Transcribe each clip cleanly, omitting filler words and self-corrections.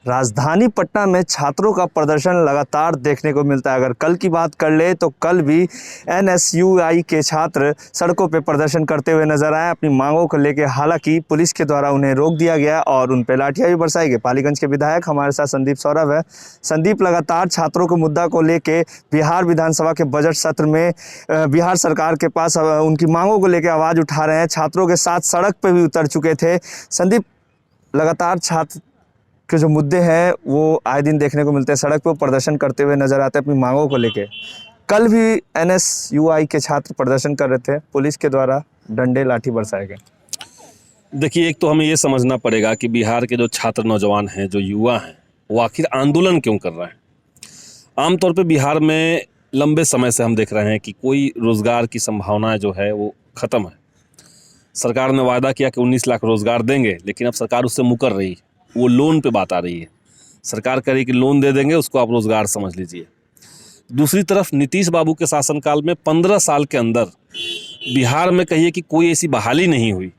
राजधानी पटना में छात्रों का प्रदर्शन लगातार देखने को मिलता है। अगर कल की बात कर ले तो कल भी एनएसयूआई के छात्र सड़कों पर प्रदर्शन करते हुए नजर आए अपनी मांगों को लेकर। हालांकि पुलिस के द्वारा उन्हें रोक दिया गया और उन पर लाठियां भी बरसाई गई। पालीगंज के विधायक हमारे साथ संदीप सौरभ है। संदीप, लगातार छात्रों के मुद्दा को लेकर बिहार विधानसभा के बजट सत्र में बिहार सरकार के पास उनकी मांगों को लेकर आवाज़ उठा रहे हैं। छात्रों के साथ सड़क पर भी उतर चुके थे। संदीप, लगातार छात्र के जो मुद्दे हैं वो आए दिन देखने को मिलते हैं, सड़क पर प्रदर्शन करते हुए नजर आते हैं अपनी मांगों को लेके। कल भी एनएसयूआई के छात्र प्रदर्शन कर रहे थे, पुलिस के द्वारा डंडे लाठी बरसाए गए। देखिए, एक तो हमें ये समझना पड़ेगा कि बिहार के जो छात्र नौजवान हैं, जो युवा हैं, वो आखिर आंदोलन क्यों कर रहे हैं। आमतौर पे बिहार में लंबे समय से हम देख रहे हैं कि कोई रोज़गार की संभावना जो है वो ख़त्म है। सरकार ने वादा किया कि 19 लाख रोज़गार देंगे, लेकिन अब सरकार उससे मुकर रही है। वो लोन पे बात आ रही है। सरकार कह रही है कि लोन दे देंगे, उसको आप रोज़गार समझ लीजिए। दूसरी तरफ नीतीश बाबू के शासनकाल में 15 साल के अंदर बिहार में कहिए कि कोई ऐसी बहाली नहीं हुई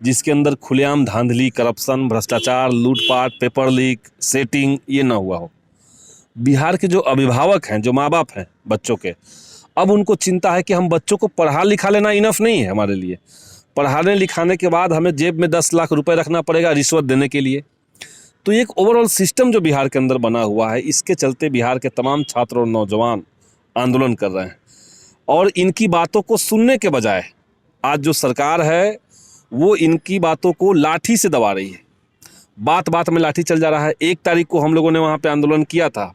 जिसके अंदर खुलेआम धांधली, करप्शन, भ्रष्टाचार, लूटपाट, पेपर लीक, सेटिंग ये ना हुआ हो। बिहार के जो अभिभावक हैं, जो माँ बाप हैं बच्चों के, अब उनको चिंता है कि हम बच्चों को पढ़ा लिखा लेना इनफ नहीं है हमारे लिए। पढ़ाने लिखाने के बाद हमें जेब में 10 लाख रुपए रखना पड़ेगा रिश्वत देने के लिए। तो एक ओवरऑल सिस्टम जो बिहार के अंदर बना हुआ है, इसके चलते बिहार के तमाम छात्र और नौजवान आंदोलन कर रहे हैं। और इनकी बातों को सुनने के बजाय आज जो सरकार है वो इनकी बातों को लाठी से दबा रही है। बात बात में लाठी चल जा रहा है। 1 तारीख को हम लोगों ने वहाँ पे आंदोलन किया था,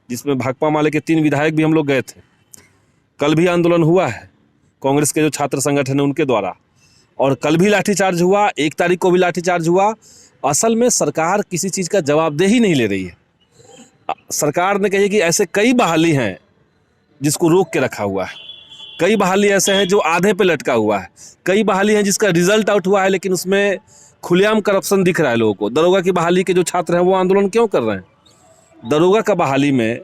जिसमें भाकपा माले के 3 विधायक भी हम लोग गए थे। कल भी आंदोलन हुआ है कांग्रेस के जो छात्र संगठन है उनके द्वारा, और कल भी लाठीचार्ज हुआ, 1 तारीख को भी लाठीचार्ज हुआ। असल में सरकार किसी चीज़ का जवाबदेही नहीं ले रही है। सरकार ने कही कि ऐसे कई बहाली हैं जिसको रोक के रखा हुआ है, कई बहाली ऐसे हैं जो आधे पे लटका हुआ है, कई बहाली हैं जिसका रिजल्ट आउट हुआ है लेकिन उसमें खुलेआम करप्शन दिख रहा है लोगों को। दरोगा की बहाली के जो छात्र हैं वो आंदोलन क्यों कर रहे हैं? दरोगा का बहाली में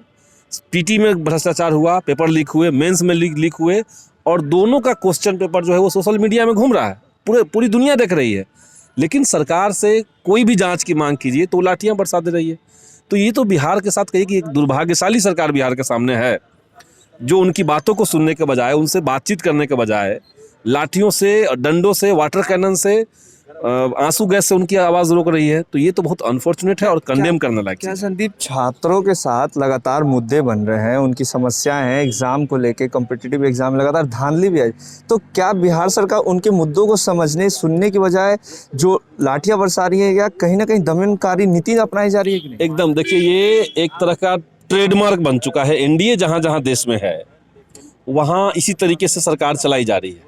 पीटी में भ्रष्टाचार हुआ, पेपर लीक हुए, मेंस में लीक हुए, और दोनों का क्वेश्चन पेपर जो है वो सोशल मीडिया में घूम रहा है, पूरी दुनिया देख रही है। लेकिन सरकार से कोई भी जांच की मांग कीजिए तो लाठियां बरसा दे रही है। तो ये तो बिहार के साथ कहिए कि एक दुर्भाग्यशाली सरकार बिहार के सामने है, जो उनकी बातों को सुनने के बजाय, उनसे बातचीत करने के बजाय लाठियों से, डंडों से, वाटर कैनन से, आंसू गैस से उनकी आवाज़ रोक रही है। तो ये तो बहुत अनफॉर्चुनेट है और कंडेम करने लायक। क्या संदीप, छात्रों के साथ लगातार मुद्दे बन रहे हैं, उनकी समस्याएं हैं, एग्जाम को लेके, कॉम्पिटिटिव एग्जाम लगातार धांधली भी आई, तो क्या बिहार सरकार उनके मुद्दों को समझने, सुनने की बजाय जो लाठियां बरसा रही है, या कहीं ना कहीं दमनकारी नीति अपनाई जा रही है कि नहीं? एकदम, देखिए, ये एक तरह का ट्रेडमार्क बन चुका है। एनडीए जहाँ जहाँ देश में है वहाँ इसी तरीके से सरकार चलाई जा रही है।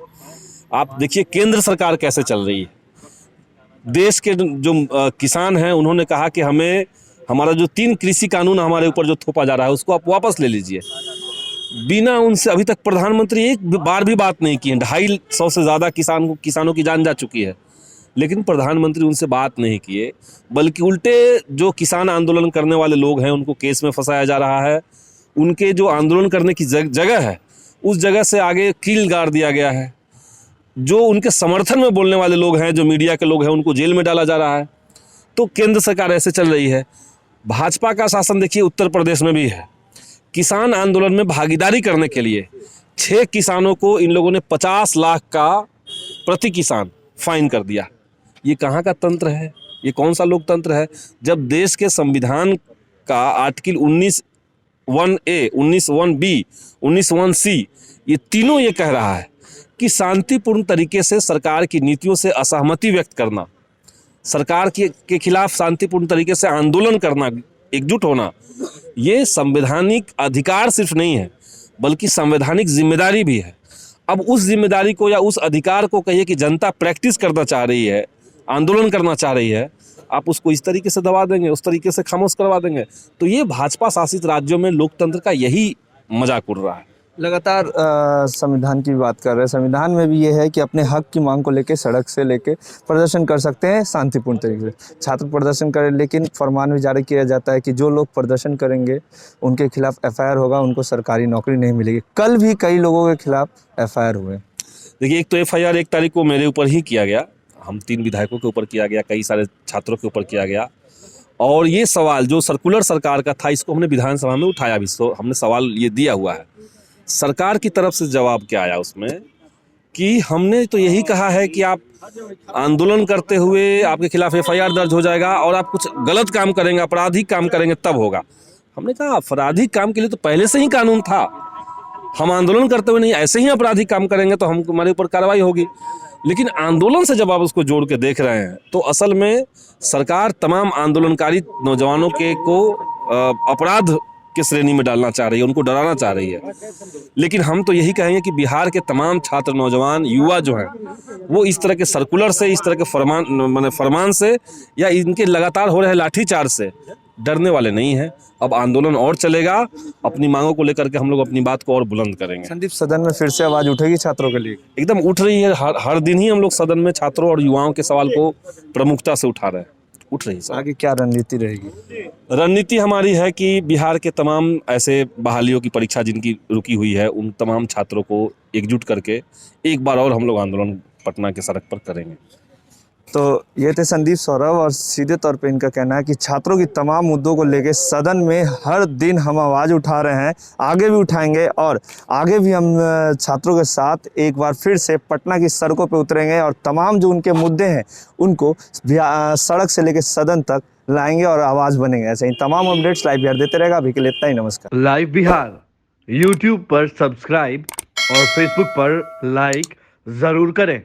आप देखिए केंद्र सरकार कैसे चल रही है। देश के जो किसान हैं उन्होंने कहा कि हमें हमारा जो 3 कृषि कानून हमारे ऊपर जो थोपा जा रहा है उसको आप वापस ले लीजिए। बिना उनसे अभी तक प्रधानमंत्री एक बार भी बात नहीं की है। 250 से ज़्यादा किसानों की जान जा चुकी है, लेकिन प्रधानमंत्री उनसे बात नहीं किए, बल्कि उल्टे जो किसान आंदोलन करने वाले लोग हैं उनको केस में फंसाया जा रहा है। उनके जो आंदोलन करने की जगह है उस जगह से आगे कील गाड़ दिया गया है। जो उनके समर्थन में बोलने वाले लोग हैं, जो मीडिया के लोग हैं, उनको जेल में डाला जा रहा है। तो केंद्र सरकार ऐसे चल रही है। भाजपा का शासन देखिए उत्तर प्रदेश में भी है। किसान आंदोलन में भागीदारी करने के लिए 6 किसानों को इन लोगों ने 50 लाख का प्रति किसान फाइन कर दिया। ये कहाँ का तंत्र है? ये कौन सा लोकतंत्र है? जब देश के संविधान का आर्टिकल 19(1)(a), 19(1)(b), 19(1)(c) ये तीनों ये कह रहा है कि शांतिपूर्ण तरीके से सरकार की नीतियों से असहमति व्यक्त करना, सरकार के खिलाफ शांतिपूर्ण तरीके से आंदोलन करना, एकजुट होना, ये संवैधानिक अधिकार सिर्फ नहीं है बल्कि संवैधानिक जिम्मेदारी भी है। अब उस जिम्मेदारी को या उस अधिकार को कहिए कि जनता प्रैक्टिस करना चाह रही है, आंदोलन करना चाह रही है, आप उसको इस तरीके से दबा देंगे, उस तरीके से खामोश करवा देंगे। तो ये भाजपा शासित राज्यों में लोकतंत्र का यही मजाक उड़ रहा है। लगातार संविधान की बात कर रहे हैं। संविधान में भी ये है कि अपने हक की मांग को लेके सड़क से लेके प्रदर्शन कर सकते हैं शांतिपूर्ण तरीके से, छात्र प्रदर्शन करें, लेकिन फरमान भी जारी किया जाता है कि जो लोग प्रदर्शन करेंगे उनके खिलाफ एफआईआर होगा, उनको सरकारी नौकरी नहीं मिलेगी। कल भी कई लोगों के खिलाफ एफआईआर हुए। देखिए, एक तो एफआईआर 1 तारीख को मेरे ऊपर ही किया गया, हम 3 विधायकों के ऊपर किया गया, कई सारे छात्रों के ऊपर किया गया, और ये सवाल जो सर्कुलर सरकार का था, इसको हमने विधानसभा में उठाया भी, तो हमने सवाल ये दिया हुआ है। सरकार की तरफ से जवाब क्या आया उसमें कि हमने तो यही कहा है कि आप आंदोलन करते हुए आपके खिलाफ एफआईआर दर्ज हो जाएगा और आप कुछ गलत काम करेंगे, आपराधिक काम करेंगे तब होगा। हमने कहा आपराधिक काम के लिए तो पहले से ही कानून था, हम आंदोलन करते हुए नहीं, ऐसे ही आपराधिक काम करेंगे तो हम हमारे ऊपर कार्रवाई होगी। लेकिन आंदोलन से जब आप उसको जोड़ के देख रहे हैं तो असल में सरकार तमाम आंदोलनकारी नौजवानों के को अपराध की श्रेणी में डालना चाह रही है, उनको डराना चाह रही है। लेकिन हम तो यही कहेंगे कि बिहार के तमाम छात्र, नौजवान, युवा जो हैं वो इस तरह के सर्कुलर से, इस तरह के फरमान से या इनके लगातार हो रहे लाठीचार्ज से डरने वाले नहीं हैं। अब आंदोलन और चलेगा, अपनी मांगों को लेकर के हम लोग अपनी बात को और बुलंद करेंगे। संदीप, सदन में फिर से आवाज उठेगी छात्रों के लिए? एकदम उठ रही है, हर दिन ही हम लोग सदन में छात्रों और युवाओं के सवाल को प्रमुखता से उठा रहे हैं, उठ रही है। आगे क्या रणनीति रहेगी? रणनीति हमारी है कि बिहार के तमाम ऐसे बहालियों की परीक्षा जिनकी रुकी हुई है, उन तमाम छात्रों को एकजुट करके एक बार और हम लोग आंदोलन पटना के सड़क पर करेंगे। तो ये थे संदीप सौरभ, और सीधे तौर पे इनका कहना है कि छात्रों की तमाम मुद्दों को लेके सदन में हर दिन हम आवाज़ उठा रहे हैं, आगे भी उठाएंगे और आगे भी हम छात्रों के साथ एक बार फिर से पटना की सड़कों पे उतरेंगे और तमाम जो उनके मुद्दे हैं उनको सड़क से लेकर सदन तक लाएंगे और आवाज़ बनेंगे। ऐसे ही तमाम अपडेट्स लाइव बिहार देते रहेगा। अभी के लिए इतना ही, नमस्कार। लाइव बिहार यूट्यूब पर सब्सक्राइब और फेसबुक पर लाइक ज़रूर करें।